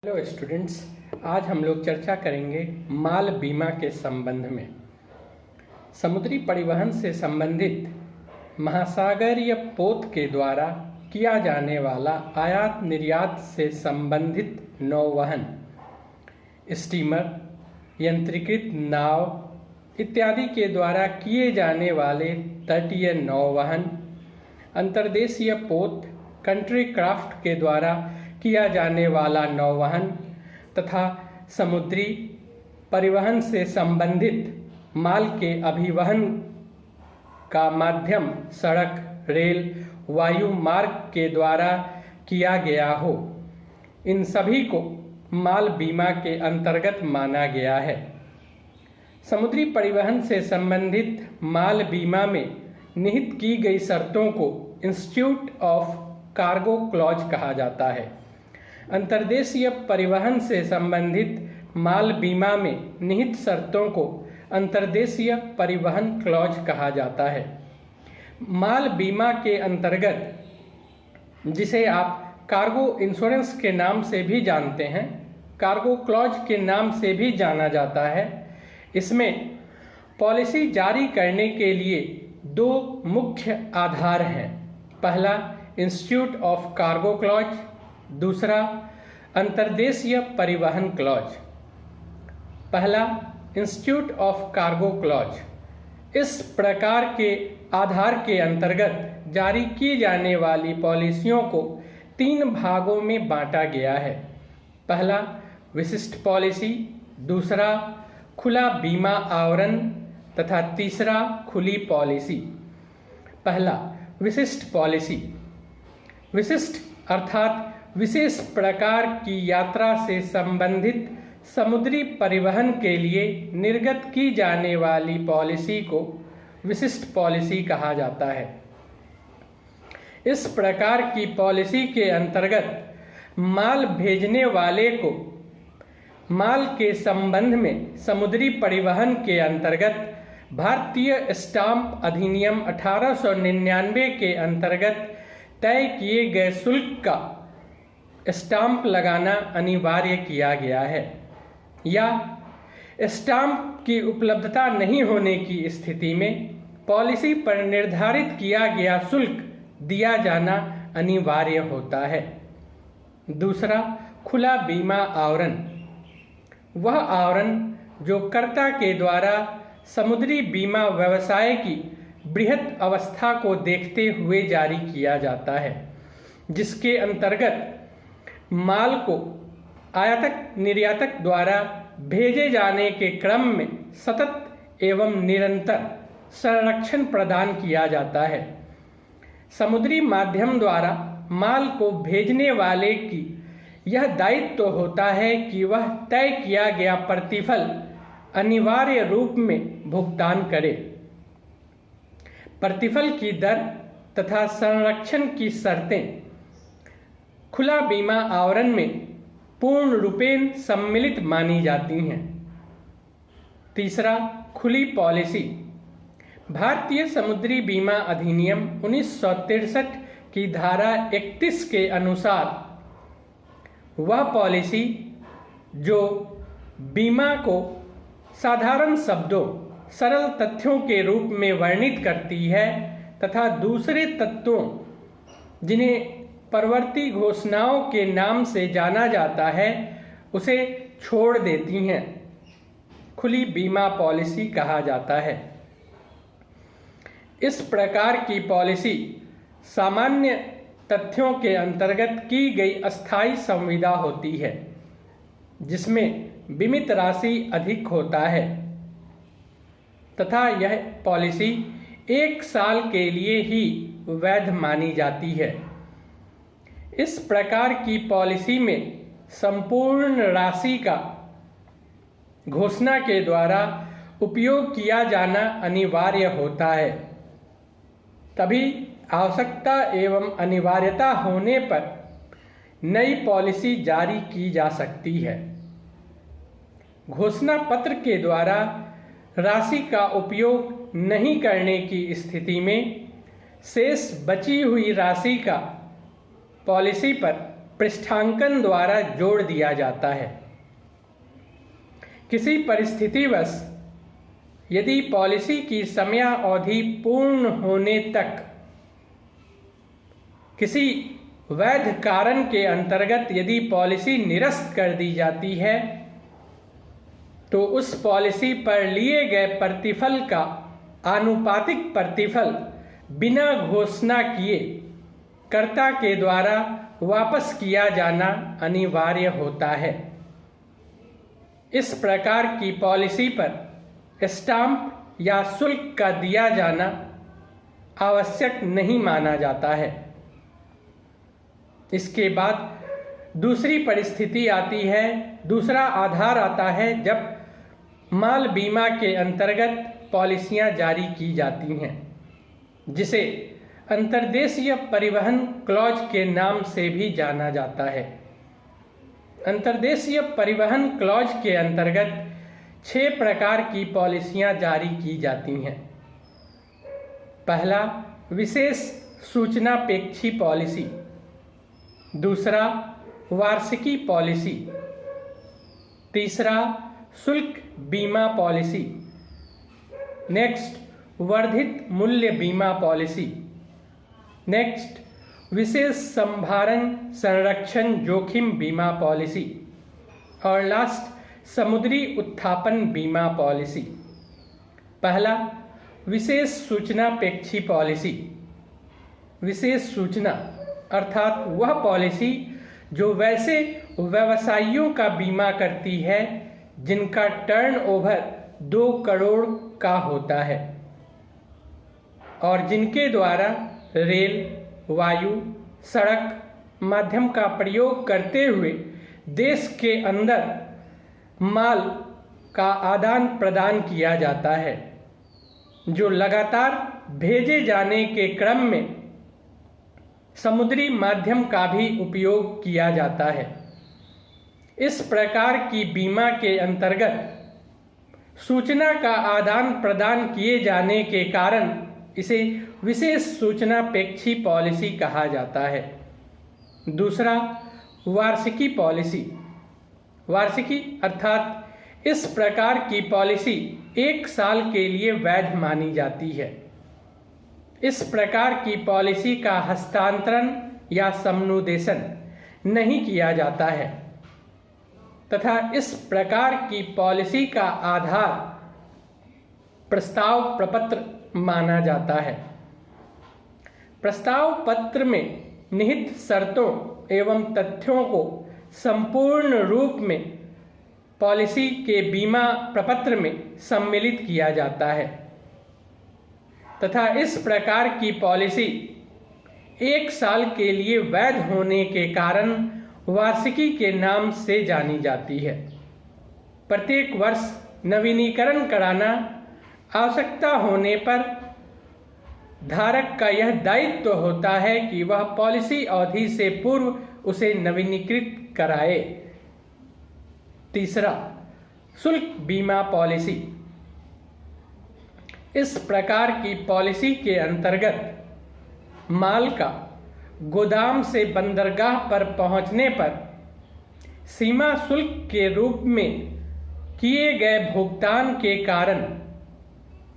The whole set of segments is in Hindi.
हेलो स्टूडेंट्स, आज हम लोग चर्चा करेंगे माल बीमा के संबंध में। समुद्री परिवहन से संबंधित महासागरीय पोत के द्वारा किया जाने वाला आयात निर्यात से संबंधित नौवहन, स्टीमर, यंत्रीकृत नाव इत्यादि के द्वारा किए जाने वाले तटीय नौवहन, अंतर्देशीय पोत, कंट्री क्राफ्ट के द्वारा किया जाने वाला नौवहन तथा समुद्री परिवहन से संबंधित माल के अभिवहन का माध्यम सड़क, रेल, वायु मार्ग के द्वारा किया गया हो, इन सभी को माल बीमा के अंतर्गत माना गया है। समुद्री परिवहन से संबंधित माल बीमा में निहित की गई शर्तों को इंस्टीट्यूट ऑफ कार्गो क्लॉज कहा जाता है। अंतर्देशीय परिवहन से संबंधित माल बीमा में निहित शर्तों को अंतर्देशीय परिवहन क्लॉज कहा जाता है। माल बीमा के अंतर्गत, जिसे आप कार्गो इंश्योरेंस के नाम से भी जानते हैं, कार्गो क्लॉज के नाम से भी जाना जाता है, इसमें पॉलिसी जारी करने के लिए दो मुख्य आधार हैं। पहला इंस्टीट्यूट ऑफ कार्गो क्लॉज, दूसरा अंतर्देशीय परिवहन क्लॉज। पहला इंस्टीट्यूट ऑफ कार्गो क्लॉज। इस प्रकार के आधार के अंतर्गत जारी की जाने वाली पॉलिसियों को तीन भागों में बांटा गया है। पहला विशिष्ट पॉलिसी, दूसरा खुला बीमा आवरण तथा तीसरा खुली पॉलिसी। पहला विशिष्ट पॉलिसी। विशिष्ट अर्थात विशेष प्रकार की यात्रा से संबंधित समुद्री परिवहन के लिए निर्गत की जाने वाली पॉलिसी को विशिष्ट पॉलिसी कहा जाता है। इस प्रकार की पॉलिसी के अंतर्गत माल भेजने वाले को माल के संबंध में समुद्री परिवहन के अंतर्गत भारतीय स्टाम्प अधिनियम 1899 के अंतर्गत तय किए गए शुल्क का स्टाम्प लगाना अनिवार्य किया गया है, या स्टाम्प की उपलब्धता नहीं होने की स्थिति में पॉलिसी पर निर्धारित किया गया शुल्क दिया जाना अनिवार्य होता है। दूसरा खुला बीमा आवरण। वह आवरण जो कर्ता के द्वारा समुद्री बीमा व्यवसाय की बृहत अवस्था को देखते हुए जारी किया जाता है, जिसके अंतर्गत माल को आयातक निर्यातक द्वारा भेजे जाने के क्रम में सतत एवं निरंतर संरक्षण प्रदान किया जाता है। समुद्री माध्यम द्वारा माल को भेजने वाले की यह दायित्व होता है कि वह तय किया गया प्रतिफल अनिवार्य रूप में भुगतान करे। प्रतिफल की दर तथा संरक्षण की शर्तें खुला बीमा आवरण में पूर्ण रूपेण सम्मिलित मानी जाती हैं। तीसरा खुली पॉलिसी। भारतीय समुद्री बीमा अधिनियम 1963 की धारा 31 के अनुसार वह पॉलिसी जो बीमा को साधारण शब्दों, सरल तथ्यों के रूप में वर्णित करती है तथा दूसरे तत्वों, जिन्हें परवर्ती घोषणाओं के नाम से जाना जाता है, उसे छोड़ देती हैं, खुली बीमा पॉलिसी कहा जाता है। इस प्रकार की पॉलिसी सामान्य तथ्यों के अंतर्गत की गई अस्थायी संविदा होती है, जिसमें बीमित राशि अधिक होता है तथा यह पॉलिसी 1 साल के लिए ही वैध मानी जाती है। इस प्रकार की पॉलिसी में संपूर्ण राशि का घोषणा के द्वारा उपयोग किया जाना अनिवार्य होता है। तभी आवश्यकता एवं अनिवार्यता होने पर नई पॉलिसी जारी की जा सकती है। घोषणा पत्र के द्वारा राशि का उपयोग नहीं करने की स्थिति में शेष बची हुई राशि का पॉलिसी पर पृष्ठांकन द्वारा जोड़ दिया जाता है। किसी परिस्थितिवश यदि पॉलिसी की समयावधि पूर्ण होने तक किसी वैध कारण के अंतर्गत यदि पॉलिसी निरस्त कर दी जाती है तो उस पॉलिसी पर लिए गए प्रतिफल का आनुपातिक प्रतिफल बिना घोषणा किए कर्ता के द्वारा वापस किया जाना अनिवार्य होता है। इस प्रकार की पॉलिसी पर स्टाम्प या शुल्क का दिया जाना आवश्यक नहीं माना जाता है। इसके बाद दूसरी परिस्थिति आती है, दूसरा आधार आता है जब माल बीमा के अंतर्गत पॉलिसियां जारी की जाती हैं, जिसे अंतर्देशीय परिवहन क्लॉज के नाम से भी जाना जाता है। अंतर्देशीय परिवहन क्लॉज के अंतर्गत 6 प्रकार की पॉलिसियां जारी की जाती हैं। पहला, विशेष सूचनापेक्षी पॉलिसी। दूसरा, वार्षिकी पॉलिसी। तीसरा, शुल्क बीमा पॉलिसी। नेक्स्ट, वर्धित मूल्य बीमा पॉलिसी। नेक्स्ट, विशेष संभारण संरक्षण जोखिम बीमा पॉलिसी। और लास्ट, समुद्री उत्थापन बीमा पॉलिसी। पहला, विशेष सूचनापेक्षी पॉलिसी। विशेष सूचना अर्थात वह पॉलिसी जो वैसे व्यवसायियों का बीमा करती है जिनका टर्नओवर 2 करोड़ का होता है और जिनके द्वारा रेल, वायु, सड़क माध्यम का प्रयोग करते हुए देश के अंदर माल का आदान प्रदान किया जाता है, जो लगातार भेजे जाने के क्रम में समुद्री माध्यम का भी उपयोग किया जाता है। इस प्रकार की बीमा के अंतर्गत सूचना का आदान प्रदान किए जाने के कारण इसे विशेष सूचनापेक्षी पॉलिसी कहा जाता है। दूसरा, वार्षिकी पॉलिसी। वार्षिकी अर्थात इस प्रकार की पॉलिसी 1 साल के लिए वैध मानी जाती है। इस प्रकार की पॉलिसी का हस्तांतरण या समनुदेशन नहीं किया जाता है तथा इस प्रकार की पॉलिसी का आधार प्रस्ताव प्रपत्र माना जाता है। प्रस्ताव पत्र में निहित शर्तों एवं तथ्यों को संपूर्ण रूप में पॉलिसी के बीमा प्रपत्र में सम्मिलित किया जाता है तथा इस प्रकार की पॉलिसी 1 साल के लिए वैध होने के कारण वार्षिकी के नाम से जानी जाती है। प्रत्येक वर्ष नवीनीकरण कराना आवश्यकता होने पर धारक का यह दायित्व होता है कि वह पॉलिसी अवधि से पूर्व उसे नवीनीकृत कराए। तीसरा, शुल्क बीमा पॉलिसी। इस प्रकार की पॉलिसी के अंतर्गत माल का गोदाम से बंदरगाह पर पहुंचने पर सीमा शुल्क के रूप में किए गए भुगतान के कारण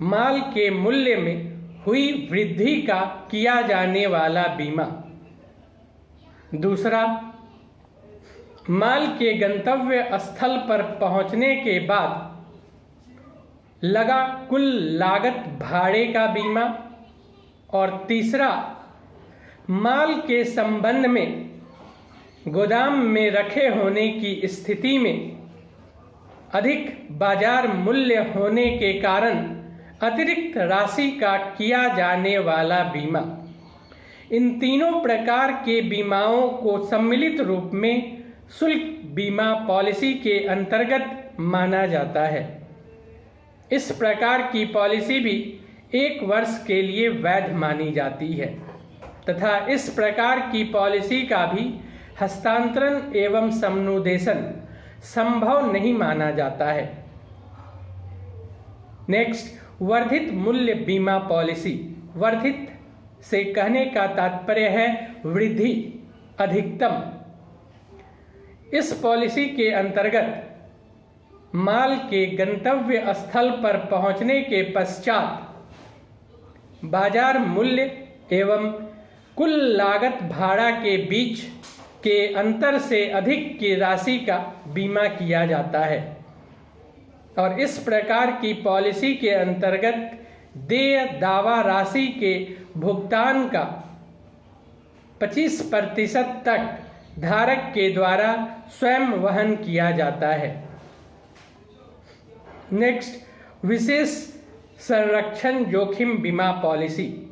माल के मूल्य में हुई वृद्धि का किया जाने वाला बीमा। दूसरा, माल के गंतव्य स्थल पर पहुंचने के बाद लगा कुल लागत भाड़े का बीमा। और तीसरा, माल के संबंध में गोदाम में रखे होने की स्थिति में अधिक बाजार मूल्य होने के कारण अतिरिक्त राशि का किया जाने वाला बीमा। इन तीनों प्रकार के बीमाओं को सम्मिलित रूप में शुल्क बीमा पॉलिसी के अंतर्गत माना जाता है। इस प्रकार की पॉलिसी भी 1 वर्ष के लिए वैध मानी जाती है तथा इस प्रकार की पॉलिसी का भी हस्तांतरण एवं समनुदेशन संभव नहीं माना जाता है। नेक्स्ट, वर्धित मूल्य बीमा पॉलिसी। वर्धित से कहने का तात्पर्य है वृद्धि, अधिकतम इस पॉलिसी के अंतर्गत माल के गंतव्य स्थल पर पहुंचने के पश्चात बाजार मूल्य एवं कुल लागत भाड़ा के बीच के अंतर से अधिक की राशि का बीमा किया जाता है और इस प्रकार की पॉलिसी के अंतर्गत देय दावा राशि के भुगतान का 25% तक धारक के द्वारा स्वयं वहन किया जाता है। नेक्स्ट, विशेष संरक्षण जोखिम बीमा पॉलिसी।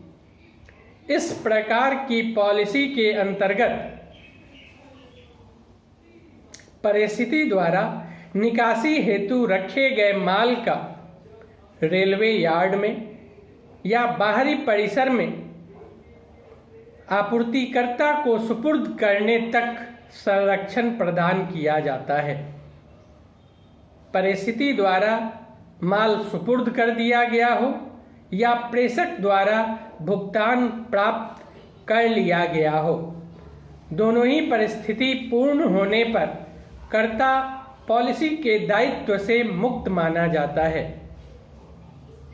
इस प्रकार की पॉलिसी के अंतर्गत परिस्थिति द्वारा निकासी हेतु रखे गए माल का रेलवे यार्ड में या बाहरी परिसर में आपूर्तिकर्ता को सुपुर्द करने तक संरक्षण प्रदान किया जाता है। परिस्थिति द्वारा माल सुपुर्द कर दिया गया हो या प्रेषक द्वारा भुगतान प्राप्त कर लिया गया हो, दोनों ही परिस्थिति पूर्ण होने पर कर्ता पॉलिसी के दायित्व से मुक्त माना जाता है।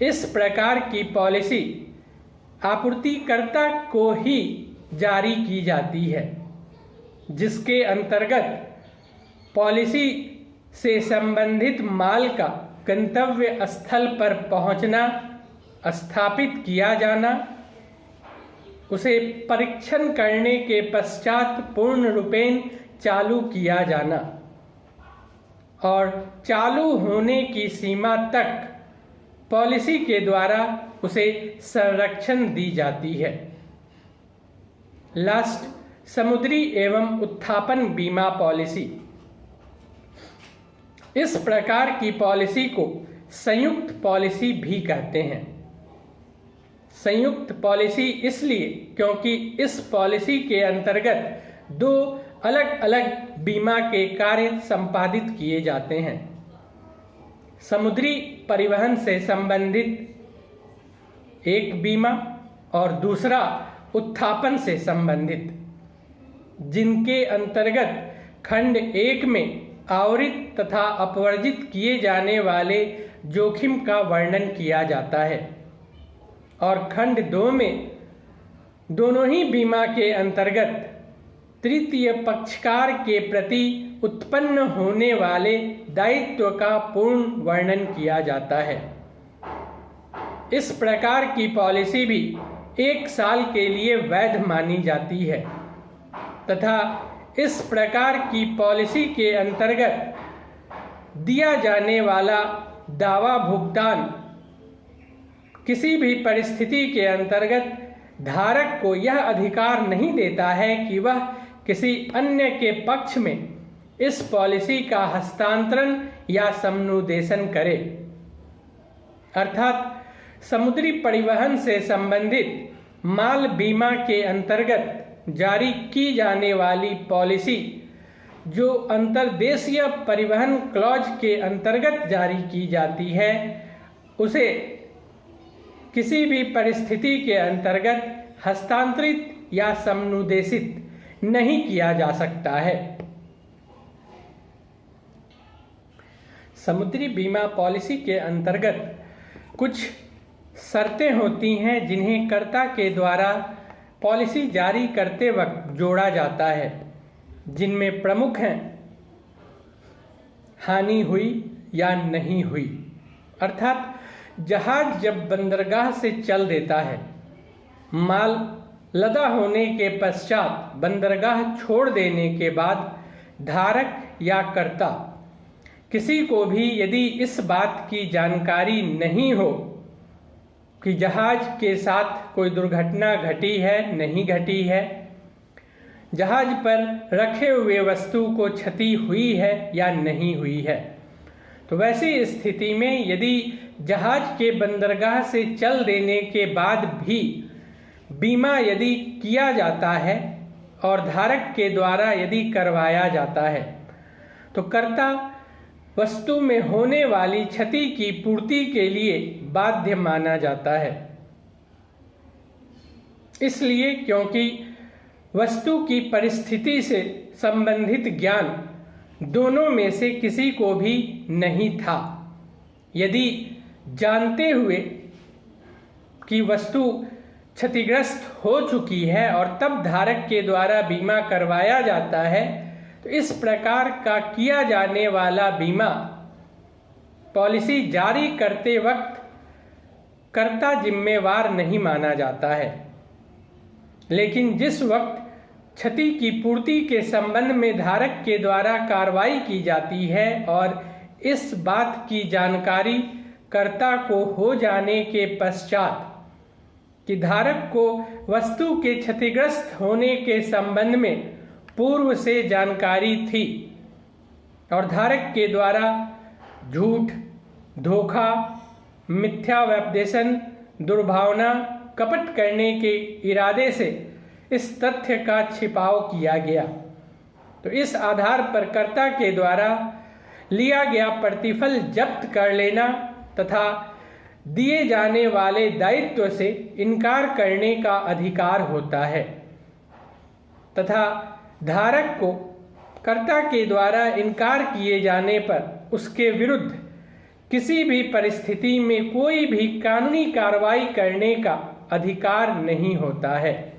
इस प्रकार की पॉलिसी आपूर्तिकर्ता को ही जारी की जाती है, जिसके अंतर्गत पॉलिसी से संबंधित माल का गंतव्य स्थल पर पहुंचना, स्थापित किया जाना, उसे परीक्षण करने के पश्चात पूर्ण रूपेण चालू किया जाना और चालू होने की सीमा तक पॉलिसी के द्वारा उसे संरक्षण दी जाती है। लास्ट, समुद्री एवं उत्थापन बीमा पॉलिसी। इस प्रकार की पॉलिसी को संयुक्त पॉलिसी भी कहते हैं। संयुक्त पॉलिसी इसलिए क्योंकि इस पॉलिसी के अंतर्गत दो अलग अलग बीमा के कार्य संपादित किए जाते हैं। समुद्री परिवहन से संबंधित एक बीमा और दूसरा उत्थापन से संबंधित, जिनके अंतर्गत खंड 1 में आवरित तथा अपवर्जित किए जाने वाले जोखिम का वर्णन किया जाता है और खंड 2 में दोनों ही बीमा के अंतर्गत तृतीय पक्षकार के प्रति उत्पन्न होने वाले दायित्व का पूर्ण वर्णन किया जाता है। इस प्रकार की पॉलिसी भी 1 साल के लिए वैध मानी जाती है तथा इस प्रकार की पॉलिसी के अंतर्गत दिया जाने वाला दावा भुगतान किसी भी परिस्थिति के अंतर्गत धारक को यह अधिकार नहीं देता है कि वह किसी अन्य के पक्ष में इस पॉलिसी का हस्तांतरण या समनुदेशन करे। अर्थात समुद्री परिवहन से संबंधित माल बीमा के अंतर्गत जारी की जाने वाली पॉलिसी जो अंतर्देशीय परिवहन क्लॉज के अंतर्गत जारी की जाती है, उसे किसी भी परिस्थिति के अंतर्गत हस्तांतरित या समनुदेशित नहीं किया जा सकता है। समुद्री बीमा पॉलिसी के अंतर्गत कुछ शर्तें होती हैं जिन्हें कर्ता के द्वारा पॉलिसी जारी करते वक्त जोड़ा जाता है, जिनमें प्रमुख हैं हानि हुई या नहीं हुई। अर्थात जहाज जब बंदरगाह से चल देता है, माल लदा होने के पश्चात बंदरगाह छोड़ देने के बाद धारक या कर्ता किसी को भी यदि इस बात की जानकारी नहीं हो कि जहाज के साथ कोई दुर्घटना घटी है, नहीं घटी है, जहाज पर रखे हुए वस्तु को क्षति हुई है या नहीं हुई है, तो वैसी स्थिति में यदि जहाज के बंदरगाह से चल देने के बाद भी बीमा यदि किया जाता है और धारक के द्वारा यदि करवाया जाता है, तो कर्ता वस्तु में होने वाली क्षति की पूर्ति के लिए बाध्य माना जाता है। इसलिए क्योंकि वस्तु की परिस्थिति से संबंधित ज्ञान दोनों में से किसी को भी नहीं था। यदि जानते हुए कि वस्तु क्षतिग्रस्त हो चुकी है और तब धारक के द्वारा बीमा करवाया जाता है, तो इस प्रकार का किया जाने वाला बीमा पॉलिसी जारी करते वक्त कर्ता जिम्मेवार नहीं माना जाता है। लेकिन जिस वक्त क्षति की पूर्ति के संबंध में धारक के द्वारा कार्रवाई की जाती है और इस बात की जानकारी कर्ता को हो जाने के पश्चात कि धारक को वस्तु के क्षतिग्रस्त होने के संबंध में पूर्व से जानकारी थी और धारक के द्वारा झूठ, धोखा, मिथ्या व्यपदेशन, दुर्भावना, कपट करने के इरादे से इस तथ्य का छिपाव किया गया, तो इस आधार पर कर्ता के द्वारा लिया गया प्रतिफल जब्त कर लेना तथा दिए जाने वाले दायित्व से इनकार करने का अधिकार होता है तथा धारक को कर्ता के द्वारा इनकार किए जाने पर उसके विरुद्ध किसी भी परिस्थिति में कोई भी कानूनी कार्रवाई करने का अधिकार नहीं होता है।